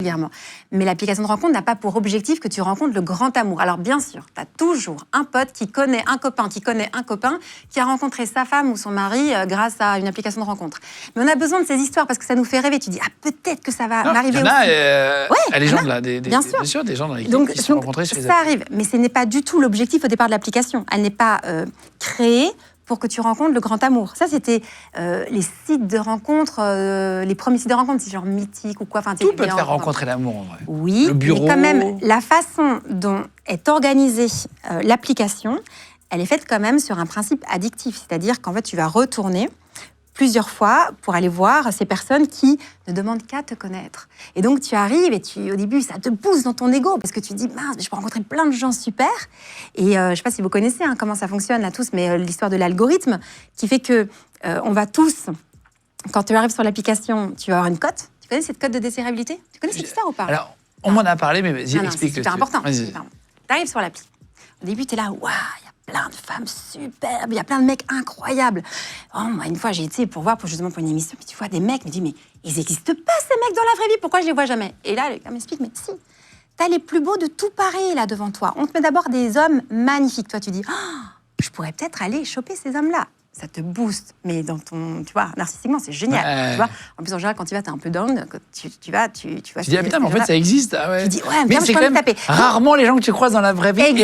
régulièrement. Mais l'application de rencontre n'a pas pour objectif que tu rencontres le grand amour. Alors bien sûr, tu as toujours un pote qui connaît un copain qui a rencontré sa femme ou son mari grâce à une application de rencontre. Mais on a besoin de ces histoires parce que ça nous fait rêver. Tu dis, ah peut-être que ça va m'arriver aussi. Il y a des gens là, bien sûr, des gens dans l'équipe qui se sont rencontrés chez les ça arrive, mais ce n'est pas du tout l'objectif au départ de l'application. Elle n'est pas créée pour que tu rencontres le grand amour. Ça, c'était les sites de rencontres, les premiers sites de rencontres, c'est genre Mythique ou quoi. Enfin, tout peut te faire rencontrer l'amour, en vrai. Oui, le bureau. mais quand même, la façon dont est organisée l'application, elle est faite quand même sur un principe addictif. C'est-à-dire qu'en fait, tu vas retourner plusieurs fois pour aller voir ces personnes qui ne demandent qu'à te connaître. Et donc, tu arrives et au début, ça te pousse dans ton ego parce que tu te dis, mince, je peux rencontrer plein de gens super. Et je ne sais pas si vous connaissez comment ça fonctionne là tous, mais l'histoire de l'algorithme qui fait que on va tous, quand tu arrives sur l'application, tu vas avoir une cote. Tu connais cette cote de désirabilité? Tu connais cette histoire ou pas? Alors, on m'en a parlé, mais vas-y, explique. C'est super important. Tu arrives sur l'appli. Au début, tu es là, waouh, il y a plein de femmes superbes, il y a plein de mecs incroyables. Oh, moi, une fois, j'ai été pour une émission, puis tu vois des mecs, me dis, mais ils n'existent pas, ces mecs, dans la vraie vie, pourquoi je les vois jamais? Et là, le gars m'explique, mais si, t'as les plus beaux de tout Paris, là, devant toi. On te met d'abord des hommes magnifiques. Toi, tu dis, oh, je pourrais peut-être aller choper ces hommes-là. Ça te booste, mais dans ton, tu vois, narcissiquement, c'est génial. Tu vois, en plus, en général, quand tu vas, t'es un peu down, quand tu vois. Tu dis, ah putain, mais en fait, ça existe. Ah ouais. Tu dis, ouais, mais c'est quand même rarement les gens que tu croises dans la vraie vie.